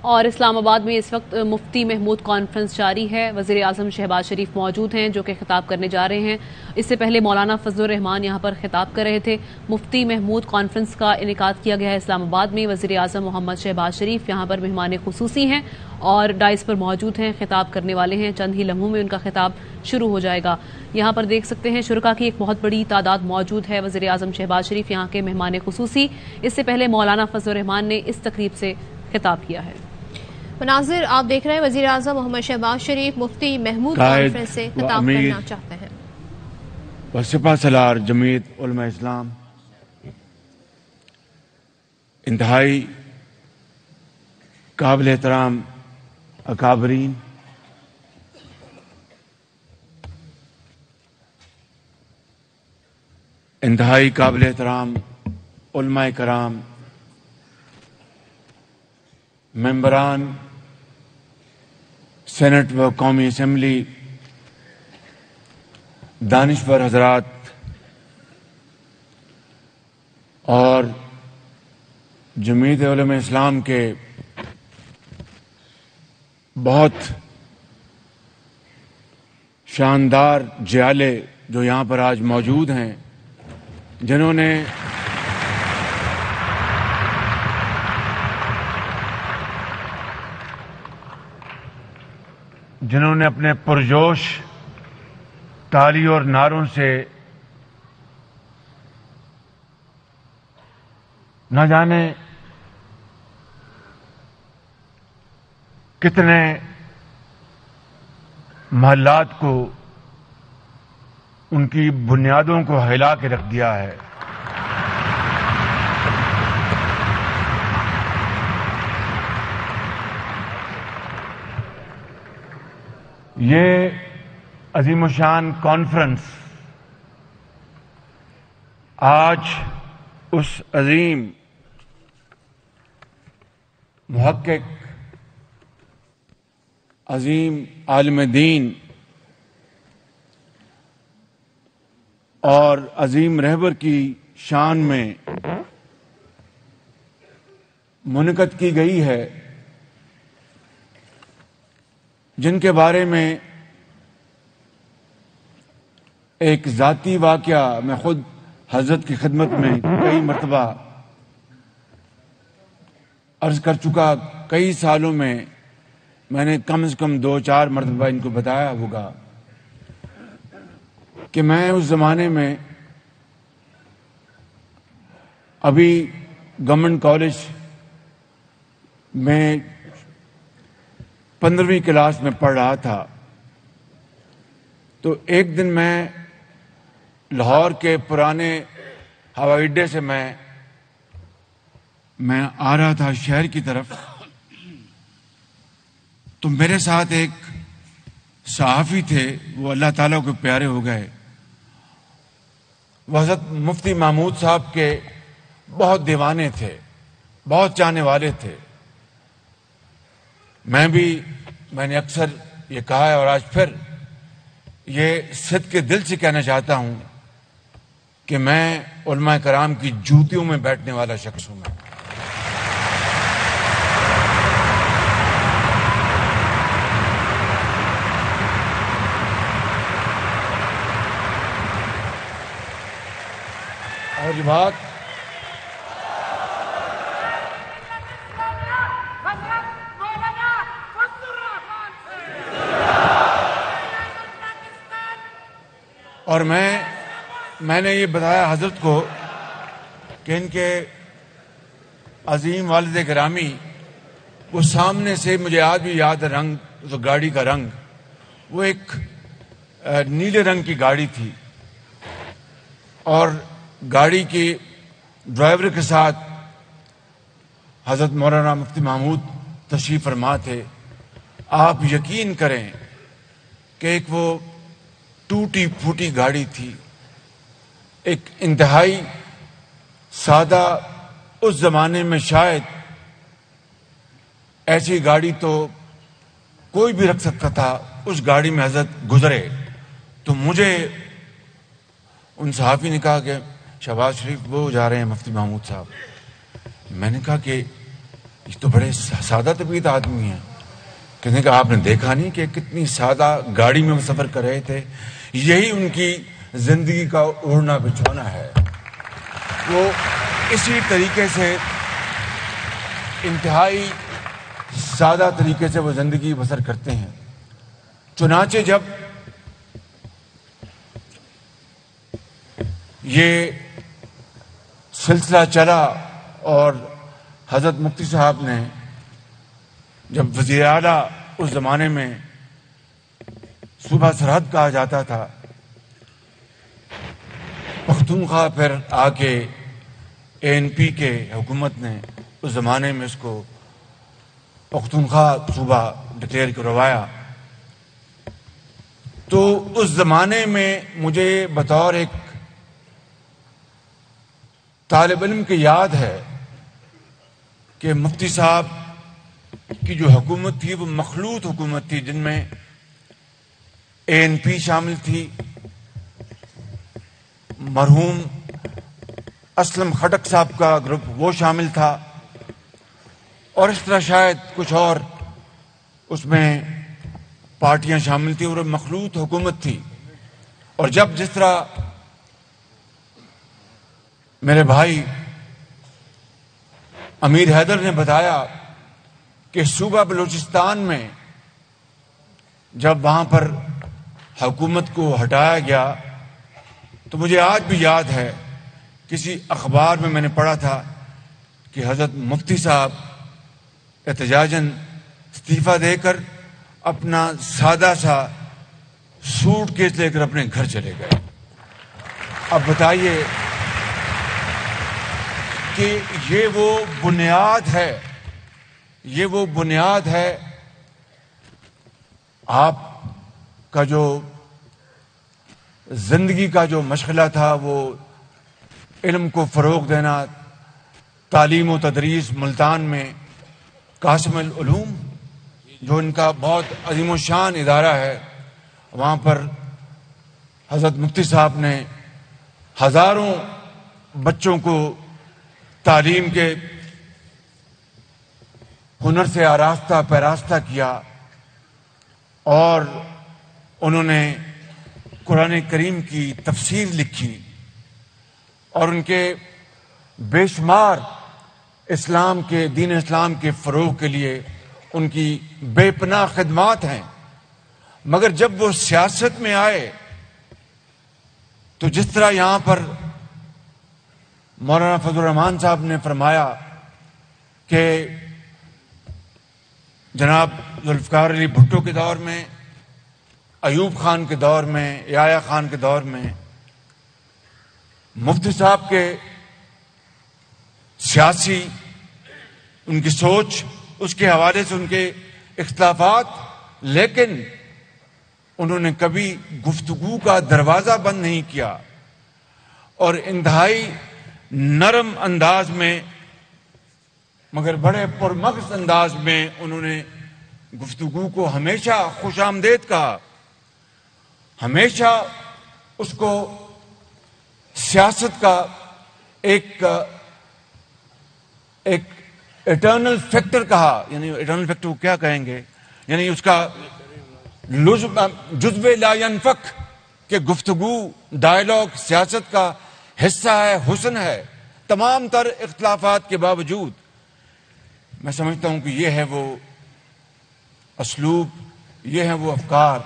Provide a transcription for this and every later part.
اور اسلام آباد میں اس وقت مفتی محمود کانفرنس جاری ہے۔ وزیر اعظم شہباز شریف موجود ہیں جو کہ خطاب کرنے جا رہے ہیں۔ اس سے پہلے مولانا فضل الرحمان یہاں پر خطاب کر رہے تھے۔ مفتی محمود کانفرنس کا انعقاد کیا گیا ہے اسلام آباد میں۔ وزیر اعظم محمد شہباز شریف یہاں پر مہمان خصوصی ہیں اور ڈائس پر موجود ہیں، خطاب کرنے والے ہیں۔ چند ہی لمحوں میں ان کا خطاب شروع ہو جائے گا۔ یہاں پر دیکھ سکتے ہیں شرکاء کی ایک بہت بڑی تعداد موجود ہے۔ وزیر اعظم شہباز شریف یہاں کے مہمان خصوصی۔ اس سے پہلے مولانا فضل الرحمان نے اس تقریب سے خطاب کیا ہے۔ مناظر آپ دیکھ رہے ہیں وزیر اعظم محمد شہباز شریف مفتی محمود کانفرنس سے خطاب کرنا چاہتے ہیں۔ سپہ سالار جمعیت علماء اسلام، انتہائی قابل احترام اکابرین، انتہائی قابل احترام علماء کرام، ممبران سینٹ و قومی اسمبلی، دانشور حضرات اور جمعیت علماء اسلام کے بہت شاندار جیالے جو یہاں پر آج موجود ہیں، جنہوں نے اپنے پرجوش تالی اور نعروں سے نہ جانے کتنے محلات کو، ان کی بنیادوں کو ہلا کے رکھ دیا ہے۔ یہ عظیم الشان کانفرنس آج اس عظیم محقق، عظیم عالم دین اور عظیم رہبر کی شان میں منعقد کی گئی ہے، جن کے بارے میں ایک ذاتی واقعہ میں خود حضرت کی خدمت میں کئی مرتبہ عرض کر چکا۔ کئی سالوں میں میں نے کم سے کم 2-4 مرتبہ ان کو بتایا ہوگا کہ میں اس زمانے میں ابھی گورنمنٹ کالج میں 15ویں کلاس میں پڑھ رہا تھا، تو ایک دن میں لاہور کے پرانے ہوائی اڈے سے میں آ رہا تھا شہر کی طرف، تو میرے ساتھ ایک صحافی تھے، وہ اللہ تعالیٰ کو پیارے ہو گئے، وہ حضرت مفتی محمود صاحب کے بہت دیوانے تھے، بہت چاہنے والے تھے۔ میں نے اکثر یہ کہا ہے اور آج پھر یہ صدق کے دل سے کہنا چاہتا ہوں کہ میں علماء کرام کی جوتیوں میں بیٹھنے والا شخص ہوں۔ میں اور یہ بات اور میں نے یہ بتایا حضرت کو کہ ان کے عظیم والد گرامی، وہ سامنے سے مجھے آج بھی یاد ہے رنگ، تو گاڑی کا رنگ وہ ایک نیلے رنگ کی گاڑی تھی، اور گاڑی کی ڈرائیور کے ساتھ حضرت مولانا مفتی محمود تشریف فرما تھے۔ آپ یقین کریں کہ ایک وہ ٹوٹی پھوٹی گاڑی تھی، ایک انتہائی سادہ، اس زمانے میں شاید ایسی گاڑی تو کوئی بھی رکھ سکتا تھا، اس گاڑی میں حضرت گزرے۔ تو مجھے ان صحافی نے کہا کہ شہباز شریف وہ جا رہے ہیں مفتی محمود صاحب۔ میں نے کہا کہ یہ تو بڑے سادہ طبیعت آدمی ہیں. کہنے کا آپ نے دیکھا نہیں کہ کتنی سادہ گاڑی میں وہ سفر کر رہے تھے. یہی ان کی زندگی کا اوڑھنا بچھونا ہے. وہ اسی طریقے سے انتہائی سادہ طریقے سے وہ زندگی بسر کرتے ہیں. چنانچہ جب یہ سلسلہ چلا اور حضرت مفتی صاحب نے جب وزیر اعلیٰ اس زمانے میں صوبہ سرحد کہا جاتا تھا پختونخوا، پھر آ کے ANP کے حکومت نے اس زمانے میں اس کو پختونخوا صوبہ ڈکلیئر کروایا، تو اس زمانے میں مجھے بطور ایک طالب علم کی یاد ہے کہ مفتی صاحب کی جو حکومت تھی وہ مخلوط حکومت تھی، جن میں ANP شامل تھی، مرحوم اسلم خٹک صاحب کا گروپ وہ شامل تھا، اور اس طرح شاید کچھ اور اس میں پارٹیاں شامل تھیں، اور مخلوط حکومت تھی. اور جب جس طرح میرے بھائی امیر حیدر نے بتایا کہ صوبہ بلوچستان میں جب وہاں پر حکومت کو ہٹایا گیا تو مجھے آج بھی یاد ہے کسی اخبار میں نے پڑھا تھا کہ حضرت مفتی صاحب احتجاجاً استعفیٰ دے کر اپنا سادہ سا سوٹ کیس لے کر اپنے گھر چلے گئے. اب بتائیے کہ یہ وہ بنیاد ہے آپ کا جو زندگی کا جو مشغلہ تھا، وہ علم کو فروغ دینا. تعلیم و تدریس ملتان میں قاسم العلوم جو ان کا بہت عظیم و شان ادارہ ہے، وہاں پر حضرت مفتی صاحب نے ہزاروں بچوں کو تعلیم کے ہنر سے آراستہ پیراستہ کیا، اور انہوں نے قرآن کریم کی تفسیر لکھی، اور ان کے بے شمار دین اسلام کے فروغ کے لیے ان کی بے پناہ خدمات ہیں. مگر جب وہ سیاست میں آئے تو جس طرح یہاں پر مولانا فضل الرحمان صاحب نے فرمایا کہ جناب ذوالفقار علی بھٹو کے دور میں، ایوب خان کے دور میں، یحییٰ خان کے دور میں مفتی صاحب کے سیاسی ان کی سوچ، اس کے حوالے سے ان کے اختلافات، لیکن انہوں نے کبھی گفتگو کا دروازہ بند نہیں کیا، اور انتہائی نرم انداز میں مگر بڑے پرمغز انداز میں انہوں نے گفتگو کو ہمیشہ خوش آمدید کہا. ہمیشہ اس کو سیاست کا ایک ایٹرنل فیکٹر کہا. یعنی ایٹرنل فیکٹر کیا کہیں گے، یعنی اس کا جزو لا ينفک، کہ گفتگو ڈائلاگ سیاست کا حصہ ہے، حسن ہے تمام تر اختلافات کے باوجود. میں سمجھتا ہوں کہ یہ ہے وہ اسلوب، یہ ہیں وہ افکار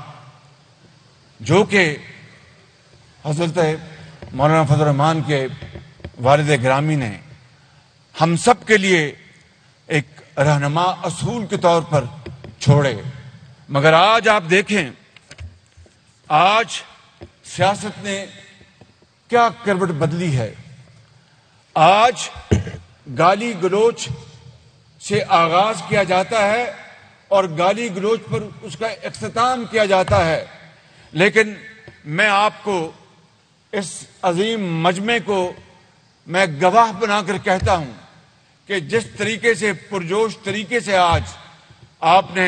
جو کہ حضرت مولانا فضل الرحمان کے والد گرامی نے ہم سب کے لیے ایک رہنما اصول کے طور پر چھوڑے. مگر آج آپ دیکھیں، آج سیاست نے کیا کروٹ بدلی ہے. آج گالی گلوچ سے آغاز کیا جاتا ہے اور گالی گلوچ پر اس کا اختتام کیا جاتا ہے. لیکن میں آپ کو اس عظیم مجمع کو میں گواہ بنا کر کہتا ہوں کہ جس طریقے سے پرجوش طریقے سے آج آپ نے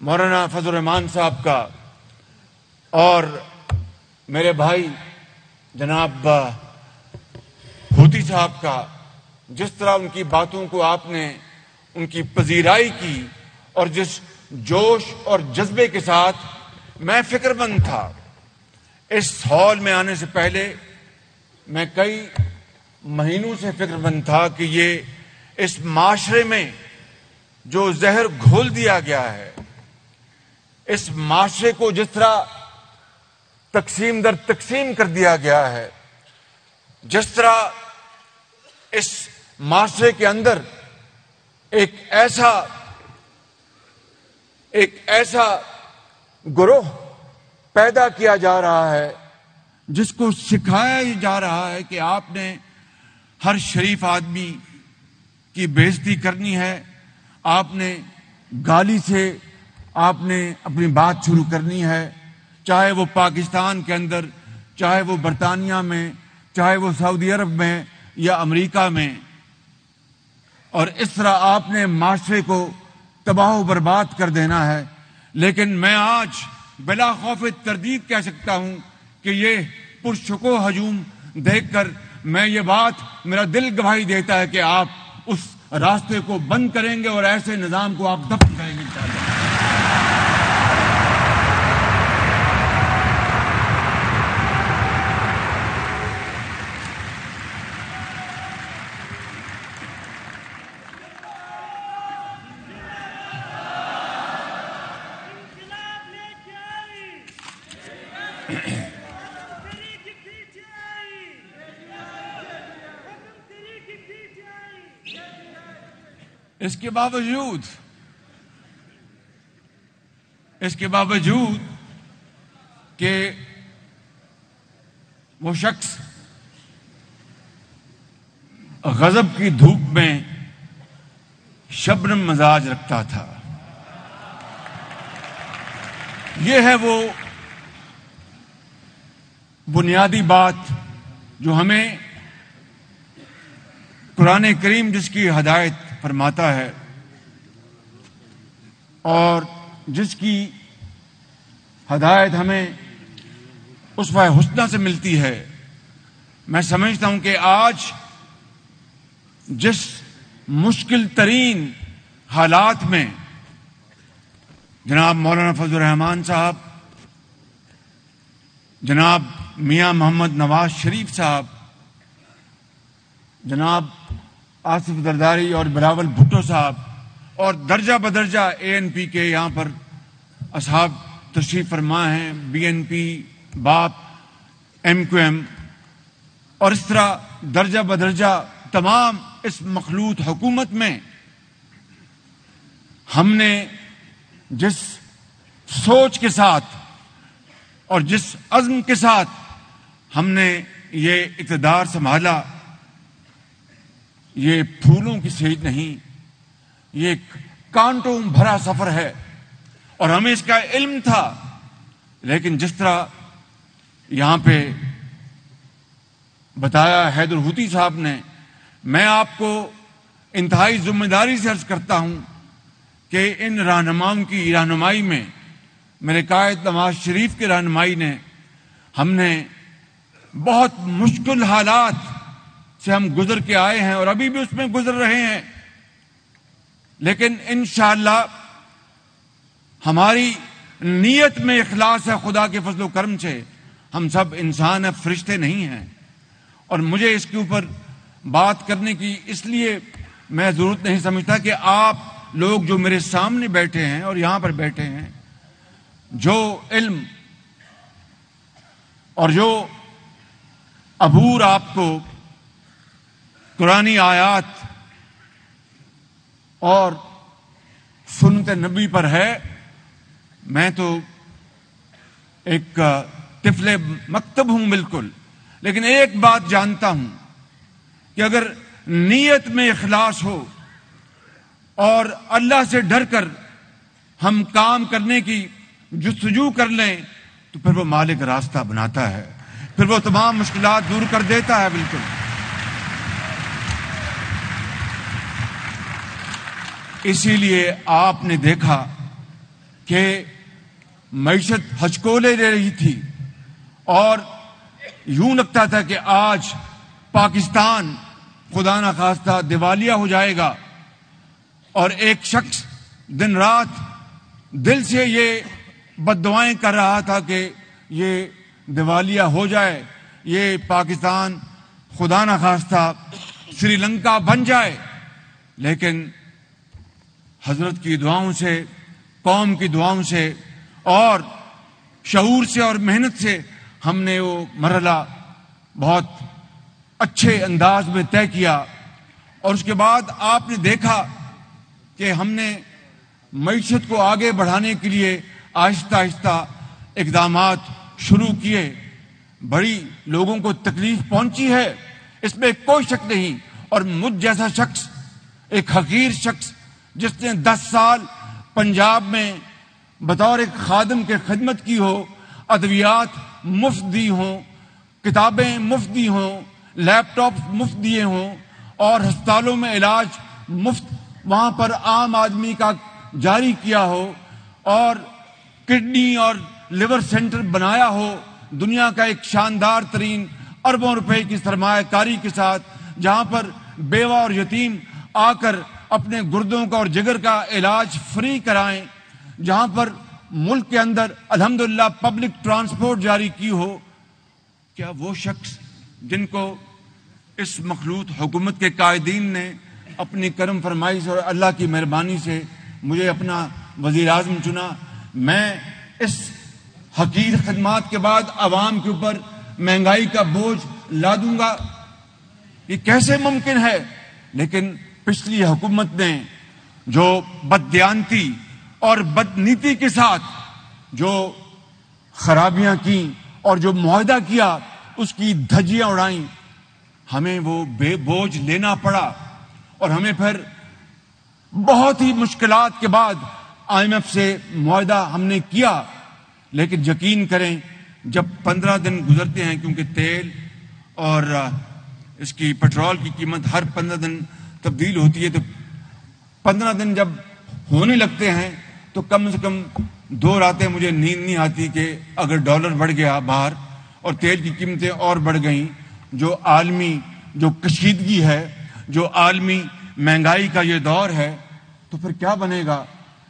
مولانا فضل الرحمان صاحب کا اور میرے بھائی جناب حوتی صاحب کا، جس طرح ان کی باتوں کو آپ نے ان کی پذیرائی کی اور جس جوش اور جذبے کے ساتھ میں فکر مند تھا. اس ہال میں آنے سے پہلے میں کئی مہینوں سے فکر مند تھا کہ یہ اس معاشرے میں جو زہر گھول دیا گیا ہے، اس معاشرے کو جس طرح تقسیم در تقسیم کر دیا گیا ہے، جس طرح اس معاشرے کے اندر ایک ایسا گروہ پیدا کیا جا رہا ہے جس کو سکھایا جا رہا ہے کہ آپ نے ہر شریف آدمی کی بے عزتی کرنی ہے، آپ نے گالی سے آپ نے اپنی بات شروع کرنی ہے، چاہے وہ پاکستان کے اندر، چاہے وہ برطانیہ میں، چاہے وہ سعودی عرب میں یا امریکہ میں، اور اس طرح آپ نے معاشرے کو تباہ و برباد کر دینا ہے. لیکن میں آج بلا خوف تردید کہہ سکتا ہوں کہ یہ پرشکو ہجوم دیکھ کر میں یہ بات، میرا دل گواہی دیتا ہے کہ آپ اس راستے کو بند کریں گے اور ایسے نظام کو آپ دفن کریں گے انشاءاللہ. اس کے باوجود کہ وہ شخص غضب کی دھوپ میں شبنم مزاج رکھتا تھا، یہ ہے وہ بنیادی بات جو ہمیں قرآن کریم جس کی ہدایت فرماتا ہے اور جس کی ہدایت ہمیں اسوہ حسنہ سے ملتی ہے. میں سمجھتا ہوں کہ آج جس مشکل ترین حالات میں جناب مولانا فضل الرحمان صاحب، جناب میاں محمد نواز شریف صاحب، جناب آصف زرداری اور بلاول بھٹو صاحب اور درجہ بدرجہ اے این پی کے یہاں پر اصحاب تشریف فرما ہیں، بی این پی، باپ، ایم کیو ایم، اور اس طرح درجہ بدرجہ تمام اس مخلوط حکومت میں ہم نے جس سوچ کے ساتھ اور جس عزم کے ساتھ ہم نے یہ اقتدار سنبھالا، یہ پھولوں کی سیج نہیں، یہ ایک کانٹوں بھرا سفر ہے اور ہمیں اس کا علم تھا. لیکن جس طرح یہاں پہ بتایا حیدر ہوتی صاحب نے، میں آپ کو انتہائی ذمہ داری سے عرض کرتا ہوں کہ ان رہنماؤں کی رہنمائی میں، میرے قائد نواز شریف کی رہنمائی نے، ہم نے بہت مشکل حالات سے ہم گزر کے آئے ہیں اور ابھی بھی اس میں گزر رہے ہیں. لیکن انشاءاللہ ہماری نیت میں اخلاص ہے. خدا کے فضل و کرم سے ہم سب انسان ہیں، فرشتے نہیں ہیں. اور مجھے اس کے اوپر بات کرنے کی اس لیے میں ضرورت نہیں سمجھتا کہ آپ لوگ جو میرے سامنے بیٹھے ہیں اور یہاں پر بیٹھے ہیں، جو علم اور جو عبور آپ کو قرآنی آیات اور سنت نبی پر ہے، میں تو ایک طفل مکتب ہوں بالکل. لیکن ایک بات جانتا ہوں کہ اگر نیت میں اخلاص ہو اور اللہ سے ڈر کر ہم کام کرنے کی جستجو کر لیں تو پھر وہ مالک راستہ بناتا ہے، پھر وہ تمام مشکلات دور کر دیتا ہے. بالکل اسی لیے آپ نے دیکھا کہ معیشت ہچکولے لے رہی تھی اور یوں لگتا تھا کہ آج پاکستان خدا نخواستہ دیوالیہ ہو جائے گا. اور ایک شخص دن رات دل سے یہ بد دعائیں کر رہا تھا کہ یہ دیوالیہ ہو جائے، یہ پاکستان خدا نخواستہ سری لنکا بن جائے، لیکن حضرت کی دعاؤں سے، قوم کی دعاؤں سے اور شعور سے اور محنت سے ہم نے وہ مرحلہ بہت اچھے انداز میں طے کیا. اور اس کے بعد آپ نے دیکھا کہ ہم نے معیشت کو آگے بڑھانے کے لیے آہستہ آہستہ اقدامات شروع کیے. بڑی لوگوں کو تکلیف پہنچی ہے، اس میں کوئی شک نہیں. اور مجھ جیسا شخص، ایک حقیر شخص جس نے 10 سال پنجاب میں بطور ایک خادم کے خدمت کی ہو، ادویات مفت دی ہوں، کتابیں مفت دی ہوں، لیپ ٹاپ مفت دیے ہوں اور ہسپتالوں میں علاج مفت وہاں پر عام آدمی کا جاری کیا ہو اور کڈنی اور لیور سینٹر بنایا ہو دنیا کا ایک شاندار ترین اربوں روپے کی سرمایہ کاری کے ساتھ، جہاں پر بیوہ اور یتیم آ کر اپنے گردوں کا اور جگر کا علاج فری کرائیں، جہاں پر ملک کے اندر الحمدللہ پبلک ٹرانسپورٹ جاری کی ہو. کیا وہ شخص جن کو اس مخلوط حکومت کے قائدین نے اپنی کرم فرمائی سے اور اللہ کی مہربانی سے مجھے اپنا وزیر اعظم چنا، میں اس حقیر خدمات کے بعد عوام کے اوپر مہنگائی کا بوجھ لا دوں گا؟ یہ کیسے ممکن ہے؟ لیکن پچھلی حکومت نے جو بددیانتی اور بدنیتی کے ساتھ جو خرابیاں کی اور جو معاہدہ کیا، اس کی دھجیاں اڑائیں، ہمیں وہ بے بوجھ لینا پڑا. اور ہمیں پھر بہت ہی مشکلات کے بعد IMF سے معاہدہ ہم نے کیا. لیکن یقین کریں جب 15 دن گزرتے ہیں، کیونکہ تیل اور اس کی پیٹرول کی قیمت ہر 15 دن تبدیل ہوتی ہے، تو 15 دن جب ہونے لگتے ہیں تو کم سے کم 2 راتیں مجھے نیند نہیں آتی کہ اگر ڈالر بڑھ گیا باہر اور تیل کی قیمتیں اور بڑھ گئیں، جو عالمی جو کشیدگی ہے، جو عالمی مہنگائی کا یہ دور ہے، تو پھر کیا بنے گا؟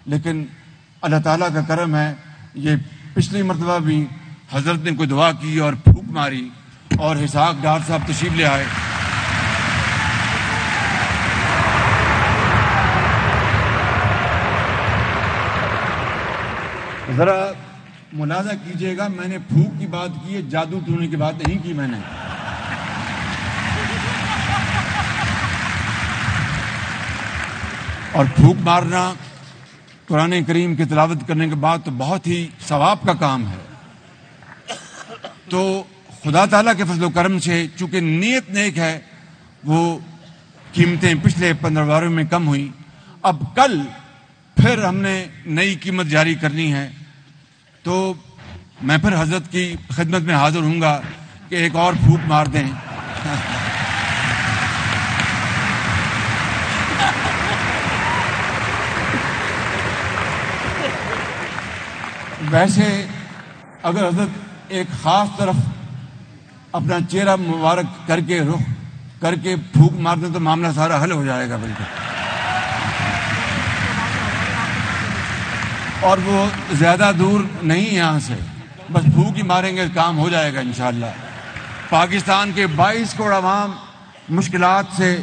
لیکن اللہ تعالیٰ کا کرم ہے، یہ پچھلی مرتبہ بھی حضرت نے کوئی دعا کی اور پھونک ماری اور اسحاق ڈار صاحب تشریف لے آئے. ذرا ملاحظہ کیجئے گا، میں نے پھونک کی بات کی ہے، جادو ٹونے کی بات نہیں کی میں نے. اور پھونک مارنا قرآن کریم کی تلاوت کرنے کے بعد تو بہت ہی ثواب کا کام ہے. تو خدا تعالیٰ کے فضل و کرم سے چونکہ نیت نیک ہے، وہ قیمتیں پچھلے 15 باروں میں کم ہوئیں. اب کل پھر ہم نے نئی قیمت جاری کرنی ہے، تو میں پھر حضرت کی خدمت میں حاضر ہوں گا کہ ایک اور پھونک مار دیں. ویسے اگر حضرت ایک خاص طرف اپنا چہرہ مبارک کر کے رخ کر کے پھونک مار دیں تو معاملہ سارا حل ہو جائے گا. بالکل. اور وہ زیادہ دور نہیں یہاں سے، بس پھونک ہی ماریں گے، کام ہو جائے گا انشاءاللہ. پاکستان کے 22 کروڑ عوام مشکلات سے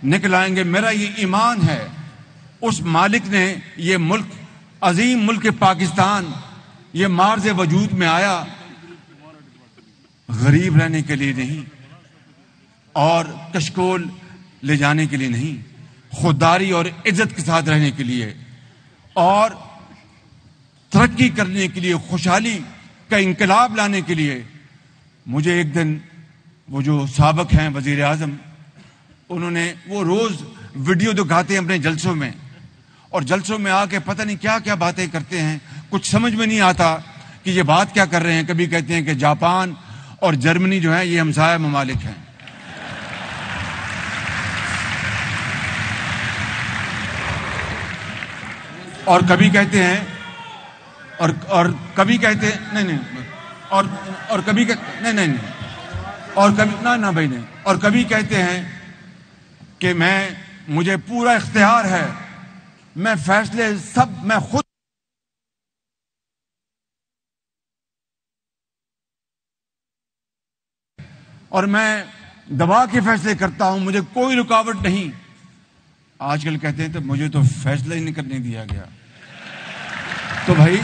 نکل آئیں گے. میرا یہ ایمان ہے اس مالک نے یہ ملک، عظیم ملک پاکستان، یہ مارز وجود میں آیا غریب رہنے کے لیے نہیں اور کشکول لے جانے کے لیے نہیں، خودداری اور عزت کے ساتھ رہنے کے لیے اور ترقی کرنے کے لیے، خوشحالی کا انقلاب لانے کے لیے. مجھے ایک دن وہ جو سابق ہیں وزیر اعظم، انہوں نے وہ روز ویڈیو دکھاتے ہیں اپنے جلسوں میں، اور جلسوں میں آ کے پتہ نہیں کیا کیا باتیں کرتے ہیں، کچھ سمجھ میں نہیں آتا کہ یہ بات کیا کر رہے ہیں. کبھی کہتے ہیں کہ جاپان اور جرمنی جو ہیں یہ ہمسایہ ممالک ہیں، اور کبھی کہتے ہیں اور کبھی کہتے ہیں نہیں اور کبھی نہیں اور کبھی نہ بھائی نہیں، اور کبھی کہتے ہیں کہ مجھے پورا اختیار ہے میں فیصلے سب میں خود اور میں دبا کے فیصلے کرتا ہوں، مجھے کوئی رکاوٹ نہیں۔ آج کل کہتے ہیں تو مجھے تو فیصلہ ہی نہیں کرنے دیا گیا۔ تو بھائی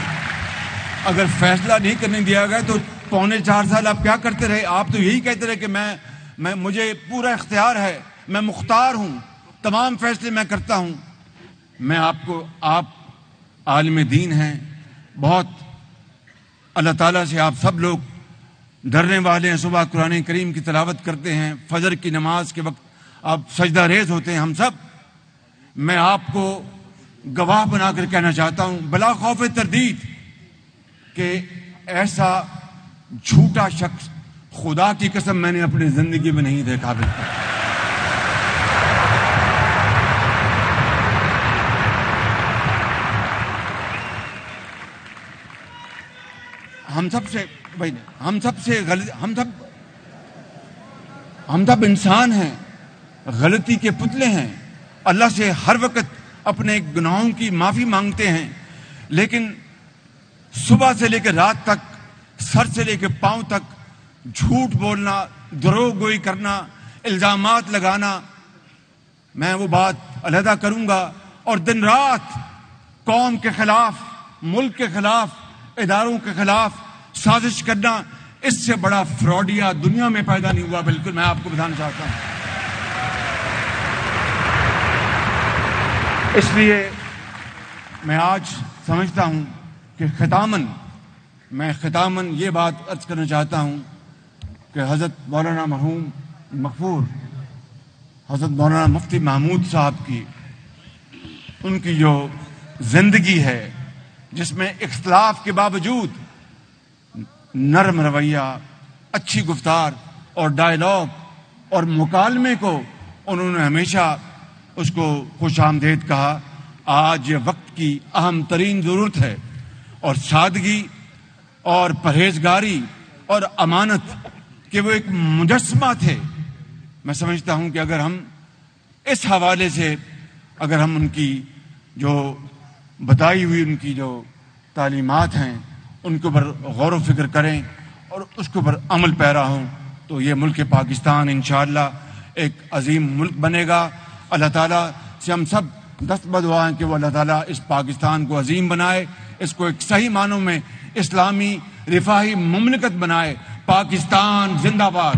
اگر فیصلہ نہیں کرنے دیا گیا تو 3.25 سال آپ کیا کرتے رہے؟ آپ تو یہی کہتے رہے کہ میں مجھے پورا اختیار ہے، میں مختار ہوں، تمام فیصلے میں کرتا ہوں۔ میں آپ عالم دین ہیں، بہت اللہ تعالیٰ سے آپ سب لوگ ڈرنے والے ہیں، صبح قرآن کریم کی تلاوت کرتے ہیں، فجر کی نماز کے وقت آپ سجدہ ریز ہوتے ہیں، ہم سب۔ میں آپ کو گواہ بنا کر کہنا چاہتا ہوں بلا خوف تردید کہ ایسا جھوٹا شخص خدا کی قسم میں نے اپنی زندگی میں نہیں دیکھا بالکل۔ ہم سب انسان ہیں، غلطی کے پتلے ہیں، اللہ سے ہر وقت اپنے گناہوں کی معافی مانگتے ہیں، لیکن صبح سے لے کے رات تک، سر سے لے کے پاؤں تک جھوٹ بولنا، دروغ گوئی کرنا، الزامات لگانا، میں وہ بات علیحدہ کروں گا۔ اور دن رات قوم کے خلاف، ملک کے خلاف، اداروں کے خلاف سازش کرنا، اس سے بڑا فراڈیا دنیا میں پیدا نہیں ہوا۔ بالکل میں آپ کو بتانا چاہتا ہوں۔ اس لیے میں آج سمجھتا ہوں کہ ختاماً یہ بات عرض کرنا چاہتا ہوں کہ حضرت مولانا مرحوم مغفور حضرت مولانا مفتی محمود صاحب کی ان کی جو زندگی ہے، جس میں اختلاف کے باوجود نرم رویہ، اچھی گفتار اور ڈائیلاگ اور مکالمے کو انہوں نے ہمیشہ اس کو خوش آمدید کہا۔ آج یہ وقت کی اہم ترین ضرورت ہے، اور سادگی اور پرہیزگاری اور امانت کے وہ ایک مجسمہ تھے۔ میں سمجھتا ہوں کہ اگر ہم اس حوالے سے اگر ہم ان کی جو بتائی ہوئی ان کی جو تعلیمات ہیں ان کے اوپر غور و فکر کریں اور اس کے اوپر عمل پیرا ہوں، تو یہ ملک پاکستان انشاءاللہ ایک عظیم ملک بنے گا۔ اللہ تعالیٰ سے ہم سب دست بدعا ہیں کہ وہ اللہ تعالیٰ اس پاکستان کو عظیم بنائے، اس کو ایک صحیح معنوں میں اسلامی رفاہی مملکت بنائے۔ پاکستان زندہ باد۔